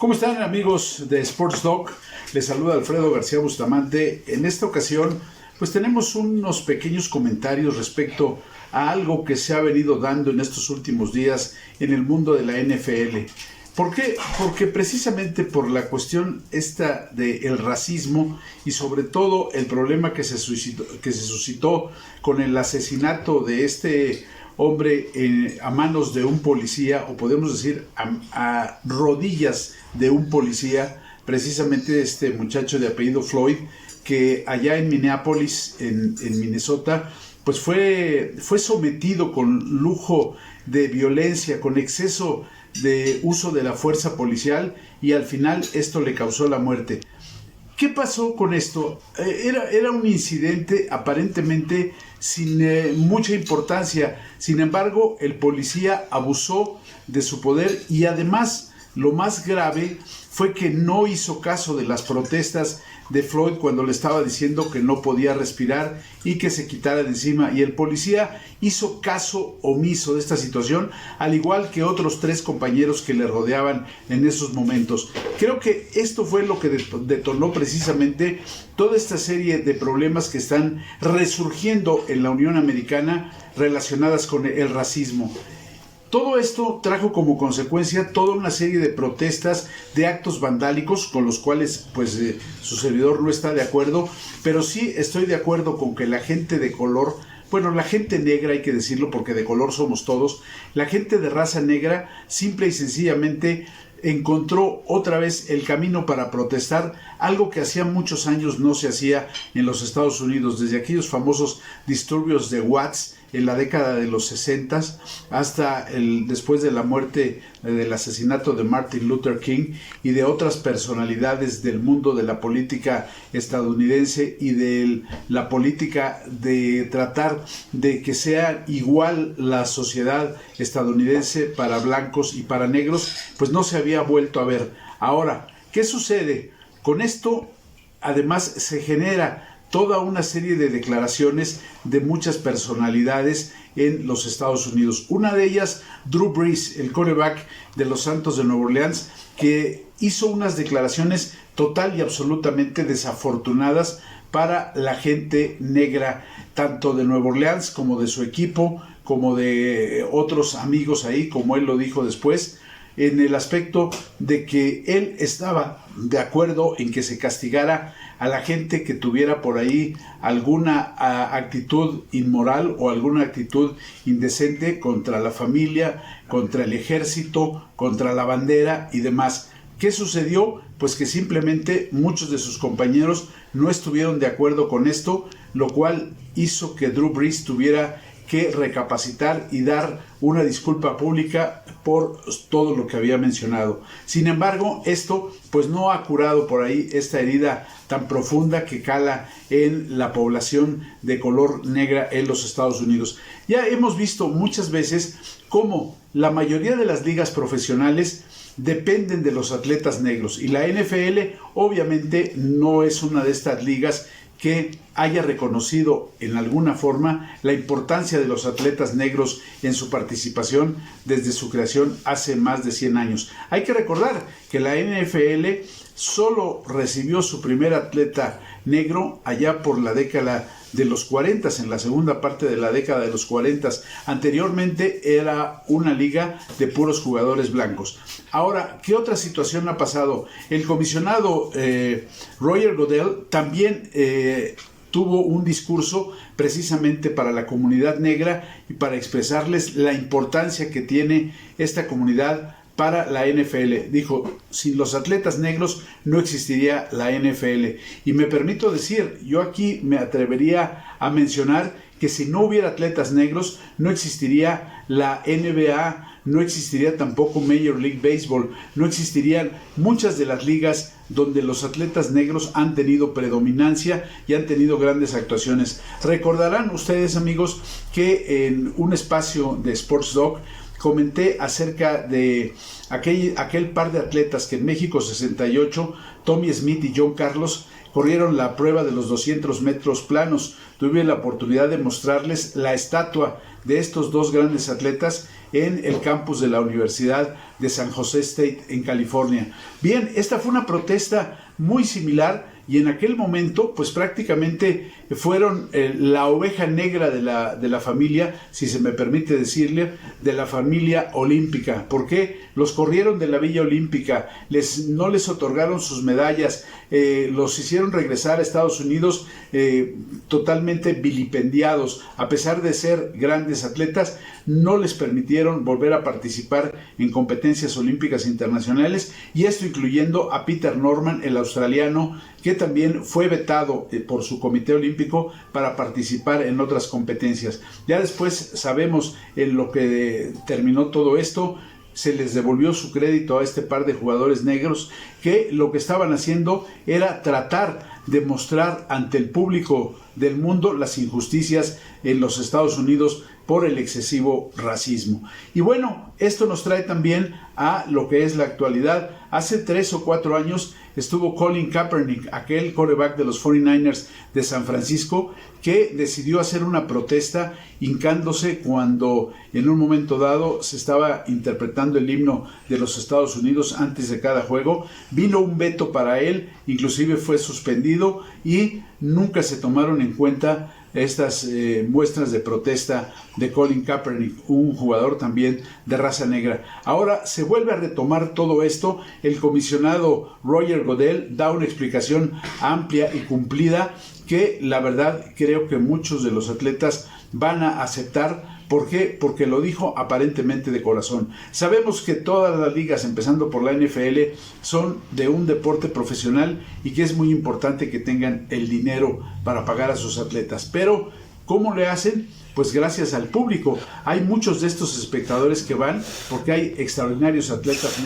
¿Cómo están, amigos de Sports Doc? Les saluda Alfredo García Bustamante. En esta ocasión, pues tenemos unos pequeños comentarios respecto a algo que se ha venido dando en estos últimos días en el mundo de la NFL. ¿Por qué? Porque precisamente por la cuestión esta del racismo y sobre todo el problema que se suscitó con el asesinato de este hombre a manos de un policía, o podemos decir a rodillas de un policía, precisamente este muchacho de apellido Floyd, que allá en Minneapolis, en Minnesota, pues fue sometido con lujo de violencia, con exceso de uso de la fuerza policial, y al final esto le causó la muerte. ¿Qué pasó con esto? Era un incidente aparentemente sin mucha importancia. Sin embargo, el policía abusó de su poder y además lo más grave fue que no hizo caso de las protestas de Floyd cuando le estaba diciendo que no podía respirar y que se quitara de encima, y el policía hizo caso omiso de esta situación, al igual que otros 3 compañeros que le rodeaban en esos momentos. Creo que esto fue lo que detonó precisamente toda esta serie de problemas que están resurgiendo en la Unión Americana relacionadas con el racismo. Todo esto trajo como consecuencia toda una serie de protestas, de actos vandálicos con los cuales pues su servidor no está de acuerdo, pero sí estoy de acuerdo con que la gente de color, bueno, la gente negra, hay que decirlo porque de color somos todos, la gente de raza negra simple y sencillamente encontró otra vez el camino para protestar, algo que hacía muchos años no se hacía en los Estados Unidos, desde aquellos famosos disturbios de Watts en la década de los 60 hasta después de la muerte, del asesinato de Martin Luther King y de otras personalidades del mundo de la política estadounidense y de la política de tratar de que sea igual la sociedad estadounidense para blancos y para negros, pues no se había vuelto a ver. Ahora, ¿qué sucede? Con esto, además, se genera toda una serie de declaraciones de muchas personalidades en los Estados Unidos. Una de ellas, Drew Brees, el quarterback de los Santos de Nueva Orleans, que hizo unas declaraciones total y absolutamente desafortunadas para la gente negra, tanto de Nueva Orleans como de su equipo, como de otros amigos ahí, como él lo dijo después, en el aspecto de que él estaba de acuerdo en que se castigara a la gente que tuviera por ahí alguna actitud inmoral o alguna actitud indecente contra la familia, contra el ejército, contra la bandera y demás. ¿Qué sucedió? Pues que simplemente muchos de sus compañeros no estuvieron de acuerdo con esto, lo cual hizo que Drew Brees tuviera que recapacitar y dar una disculpa pública por todo lo que había mencionado. Sin embargo, esto pues no ha curado por ahí esta herida tan profunda que cala en la población de color negra en los Estados Unidos. Ya hemos visto muchas veces cómo la mayoría de las ligas profesionales dependen de los atletas negros, y la NFL obviamente no es una de estas ligas que haya reconocido en alguna forma la importancia de los atletas negros en su participación desde su creación hace más de 100 años. Hay que recordar que la NFL solo recibió su primer atleta negro allá por la década de los 40, en la segunda parte de la década de los 40. Anteriormente era una liga de puros jugadores blancos. Ahora, ¿qué otra situación ha pasado? El comisionado Roger Goodell también tuvo un discurso precisamente para la comunidad negra y para expresarles la importancia que tiene esta comunidad para la NFL. Dijo, sin los atletas negros no existiría la NFL. Y me permito decir, yo aquí me atrevería a mencionar que si no hubiera atletas negros, no existiría la NBA, no existiría tampoco Major League Baseball, no existirían muchas de las ligas donde los atletas negros han tenido predominancia y han tenido grandes actuaciones. Recordarán ustedes, amigos, que en un espacio de Sports Doc comenté acerca de aquel par de atletas que en México 68, Tommy Smith y John Carlos, corrieron la prueba de los 200 metros planos. Tuve la oportunidad de mostrarles la estatua de estos dos grandes atletas en el campus de la Universidad de San José State en California. Bien, esta fue una protesta muy similar y en aquel momento pues prácticamente fueron la oveja negra de la familia, si se me permite decirle, de la familia olímpica. ¿Por qué? Los corrieron de la Villa Olímpica, no les otorgaron sus medallas, los hicieron regresar a Estados Unidos totalmente vilipendiados. A pesar de ser grandes atletas, no les permitieron volver a participar en competencias olímpicas internacionales, y esto incluyendo a Peter Norman, el australiano, que también fue vetado por su comité olímpico para participar en otras competencias. Ya después sabemos en lo que terminó todo esto. Se les devolvió su crédito a este par de jugadores negros, que lo que estaban haciendo era tratar de mostrar ante el público del mundo las injusticias en los Estados Unidos por el excesivo racismo. Y bueno, esto nos trae también a lo que es la actualidad. Hace 3 o 4 años estuvo Colin Kaepernick, aquel quarterback de los 49ers de San Francisco, que decidió hacer una protesta hincándose cuando en un momento dado se estaba interpretando el himno de los Estados Unidos antes de cada juego. Vino un veto para él, inclusive fue suspendido, y nunca se tomaron en cuenta estas muestras de protesta de Colin Kaepernick, un jugador también de raza negra. Ahora se vuelve a retomar todo esto. El comisionado Roger Goodell da una explicación amplia y cumplida que la verdad creo que muchos de los atletas van a aceptar. ¿Por qué? Porque lo dijo aparentemente de corazón. Sabemos que todas las ligas, empezando por la NFL, son de un deporte profesional y que es muy importante que tengan el dinero para pagar a sus atletas. Pero, ¿cómo le hacen? Pues gracias al público. Hay muchos de estos espectadores que van porque hay extraordinarios atletas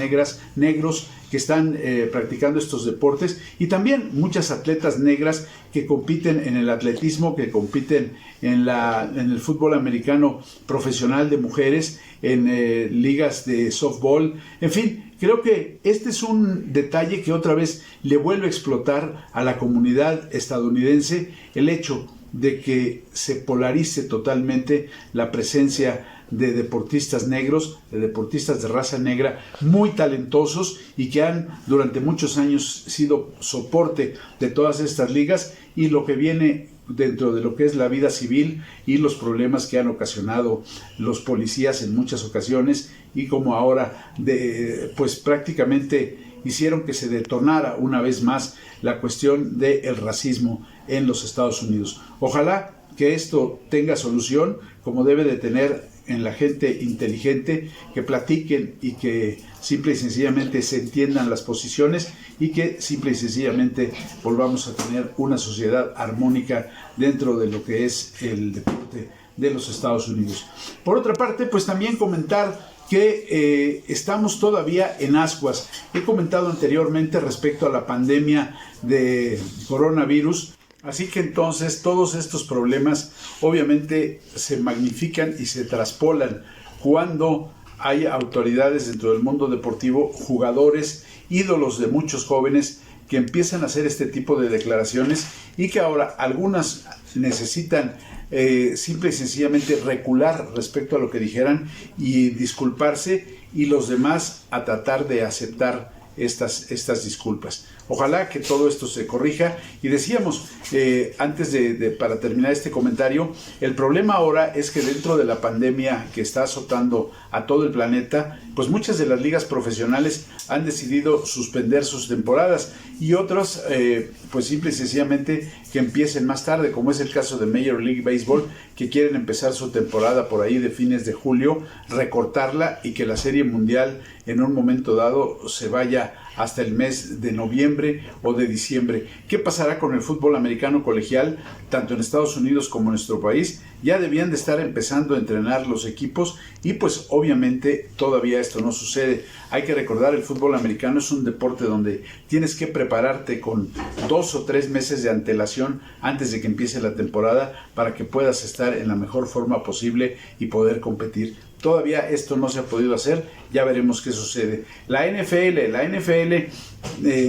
negros que están practicando estos deportes, y también muchas atletas negras que compiten en el atletismo, que compiten en el fútbol americano profesional de mujeres, en ligas de softball. En fin, creo que este es un detalle que otra vez le vuelve a explotar a la comunidad estadounidense, el hecho de que se polarice totalmente la presencia de deportistas negros, de deportistas de raza negra muy talentosos y que han durante muchos años sido soporte de todas estas ligas, y lo que viene dentro de lo que es la vida civil y los problemas que han ocasionado los policías en muchas ocasiones, y como ahora pues prácticamente hicieron que se detonara una vez más la cuestión del racismo en los Estados Unidos. Ojalá que esto tenga solución, como debe de tener en la gente inteligente, que platiquen y que simple y sencillamente se entiendan las posiciones, y que simple y sencillamente volvamos a tener una sociedad armónica dentro de lo que es el deporte de los Estados Unidos. Por otra parte, pues también comentar que estamos todavía en ascuas. He comentado anteriormente respecto a la pandemia de coronavirus, así que entonces todos estos problemas obviamente se magnifican y se traspolan cuando hay autoridades dentro del mundo deportivo, jugadores, ídolos de muchos jóvenes, que empiezan a hacer este tipo de declaraciones, y que ahora algunas necesitan simple y sencillamente recular respecto a lo que dijeran y disculparse, y los demás a tratar de aceptar estas disculpas. Ojalá que todo esto se corrija. Y decíamos, antes para terminar este comentario, el problema ahora es que dentro de la pandemia que está azotando a todo el planeta, pues muchas de las ligas profesionales han decidido suspender sus temporadas, y otras pues simple y sencillamente que empiecen más tarde, como es el caso de Major League Baseball, que quieren empezar su temporada por ahí de fines de julio, recortarla, y que la Serie Mundial en un momento dado se vaya hasta el mes de noviembre o de diciembre. ¿Qué pasará con el fútbol americano colegial, tanto en Estados Unidos como en nuestro país? Ya debían de estar empezando a entrenar los equipos, y pues obviamente todavía esto no sucede. Hay que recordar, el fútbol americano es un deporte donde tienes que prepararte con 2 o 3 meses de antelación antes de que empiece la temporada, para que puedas estar en la mejor forma posible y poder competir. Todavía esto no se ha podido hacer, ya veremos qué sucede. La NFL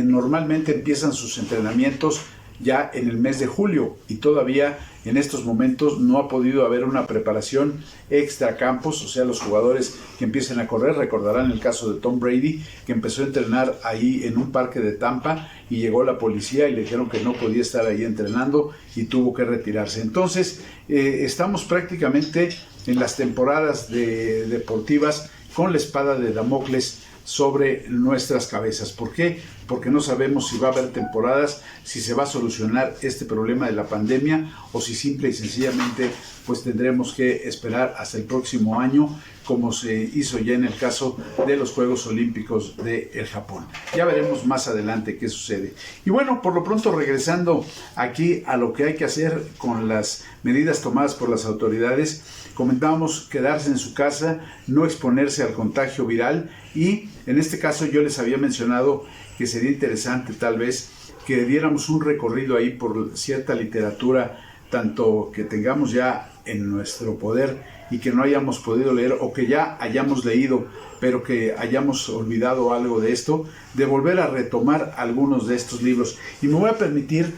normalmente empiezan sus entrenamientos ya en el mes de julio y todavía en estos momentos no ha podido haber una preparación extra campos, o sea, los jugadores que empiecen a correr. Recordarán el caso de Tom Brady, que empezó a entrenar ahí en un parque de Tampa y llegó la policía y le dijeron que no podía estar ahí entrenando y tuvo que retirarse. Entonces, estamos prácticamente en las temporadas deportivas con la espada de Damocles sobre nuestras cabezas. ¿Por qué? Porque no sabemos si va a haber temporadas, si se va a solucionar este problema de la pandemia o si simple y sencillamente pues tendremos que esperar hasta el próximo año, como se hizo ya en el caso de los Juegos Olímpicos de el Japón. Ya veremos más adelante qué sucede. Y bueno, por lo pronto, regresando aquí a lo que hay que hacer con las medidas tomadas por las autoridades, comentábamos quedarse en su casa, no exponerse al contagio viral, y en este caso yo les había mencionado que sería interesante tal vez que diéramos un recorrido ahí por cierta literatura, tanto que tengamos ya en nuestro poder y que no hayamos podido leer, o que ya hayamos leído pero que hayamos olvidado algo de esto, de volver a retomar algunos de estos libros. Y me voy a permitir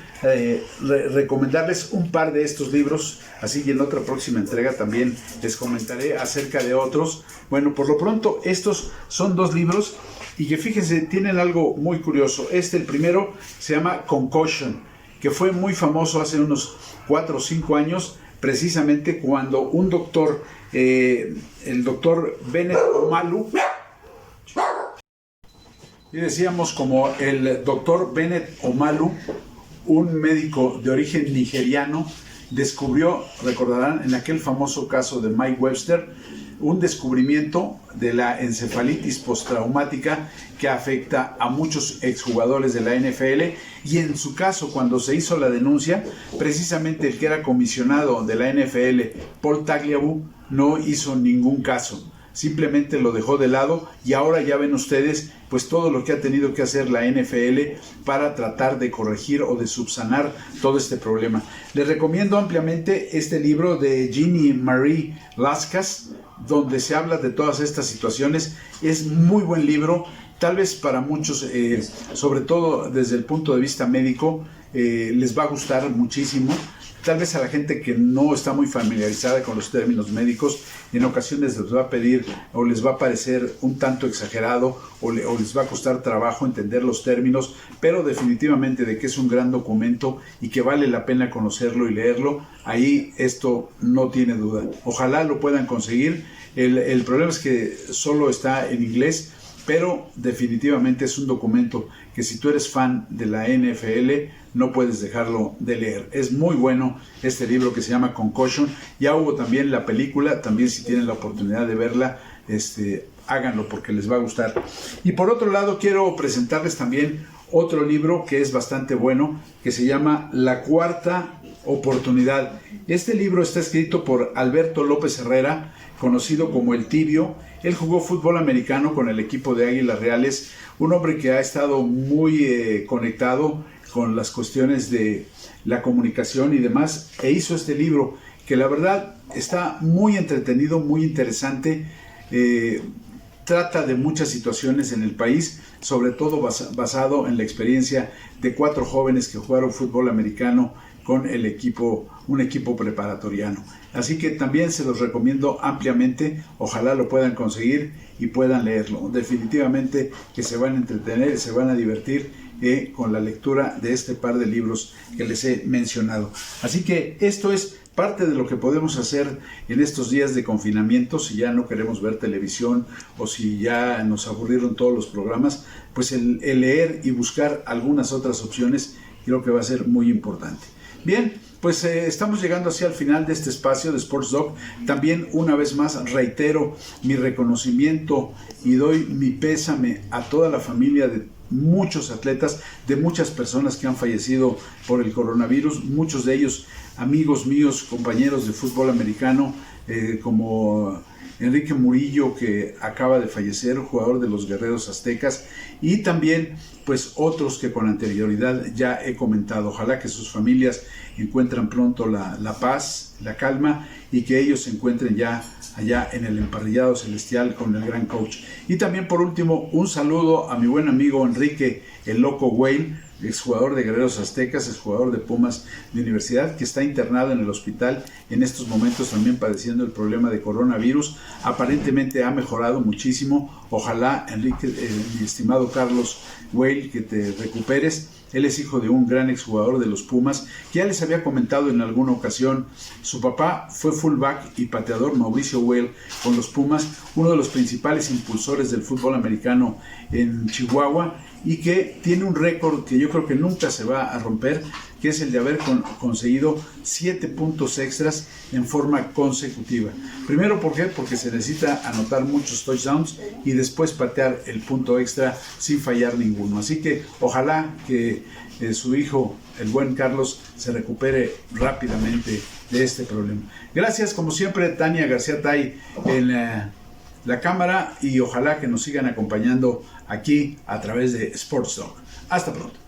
recomendarles un par de estos libros, así que en otra próxima entrega también les comentaré acerca de otros. Bueno, por lo pronto estos son dos libros y que fíjense, tienen algo muy curioso. El primero, se llama Concussion, que fue muy famoso hace unos 4 o 5 años, precisamente cuando un doctor, el doctor Bennett Omalu, y decíamos como el doctor Bennett Omalu, un médico de origen nigeriano, descubrió, recordarán, en aquel famoso caso de Mike Webster, un descubrimiento de la encefalitis postraumática que afecta a muchos exjugadores de la NFL, y en su caso, cuando se hizo la denuncia, precisamente el que era comisionado de la NFL, Paul Tagliabue, no hizo ningún caso, simplemente lo dejó de lado, y ahora ya ven ustedes pues todo lo que ha tenido que hacer la NFL para tratar de corregir o de subsanar todo este problema. Les recomiendo ampliamente este libro de Jeannie Marie Lascas, donde se habla de todas estas situaciones. Es muy buen libro, tal vez para muchos, sobre todo desde el punto de vista médico, les va a gustar muchísimo. Tal vez a la gente que no está muy familiarizada con los términos médicos, en ocasiones les va a pedir o les va a parecer un tanto exagerado o les va a costar trabajo entender los términos, pero definitivamente de que es un gran documento y que vale la pena conocerlo y leerlo, ahí esto no tiene duda. Ojalá lo puedan conseguir. El problema es que solo está en inglés, pero definitivamente es un documento que si tú eres fan de la NFL no puedes dejarlo de leer. Es muy bueno este libro que se llama Concussion. Ya hubo también la película, también si tienen la oportunidad de verla, háganlo porque les va a gustar. Y por otro lado quiero presentarles también otro libro que es bastante bueno, que se llama La Cuarta Oportunidad. Este libro está escrito por Alberto López Herrera, conocido como El Tibio. Él jugó fútbol americano con el equipo de Águilas Reales, un hombre que ha estado muy conectado con las cuestiones de la comunicación y demás, e hizo este libro que la verdad está muy entretenido, muy interesante. Trata de muchas situaciones en el país, sobre todo basado en la experiencia de 4 jóvenes que jugaron fútbol americano con un equipo preparatoriano. Así que también se los recomiendo ampliamente, ojalá lo puedan conseguir y puedan leerlo. Definitivamente que se van a entretener, se van a divertir con la lectura de este par de libros que les he mencionado. Así que esto es parte de lo que podemos hacer en estos días de confinamiento. Si ya no queremos ver televisión o si ya nos aburrieron todos los programas, pues el leer y buscar algunas otras opciones creo que va a ser muy importante. Bien, pues estamos llegando hacia el final de este espacio de Sports Doc. También una vez más reitero mi reconocimiento y doy mi pésame a toda la familia de muchos atletas, de muchas personas que han fallecido por el coronavirus, muchos de ellos amigos míos, compañeros de fútbol americano, como Enrique Murillo, que acaba de fallecer, jugador de los Guerreros Aztecas, y también pues otros que con anterioridad ya he comentado. Ojalá que sus familias encuentren pronto la paz, la calma, y que ellos se encuentren ya allá en el emparrillado celestial con el gran coach. Y también por último un saludo a mi buen amigo Enrique el Loco Wayne, exjugador de Guerreros Aztecas, exjugador de Pumas de Universidad, que está internado en el hospital en estos momentos también padeciendo el problema de coronavirus. Aparentemente ha mejorado muchísimo. Ojalá, Enrique, mi estimado Carlos Whale, que te recuperes. Él es hijo de un gran exjugador de los Pumas, que ya les había comentado en alguna ocasión. Su papá fue fullback y pateador Mauricio Whale con los Pumas, uno de los principales impulsores del fútbol americano en Chihuahua, y que tiene un récord que yo creo que nunca se va a romper, que es el de haber conseguido 7 puntos extras en forma consecutiva. Primero, ¿por qué? Porque se necesita anotar muchos touchdowns y después patear el punto extra sin fallar ninguno. Así que ojalá que su hijo, el buen Carlos, se recupere rápidamente de este problema. Gracias, como siempre, Tania García Tay en la cámara, y ojalá que nos sigan acompañando aquí a través de Sports Talk. Hasta pronto.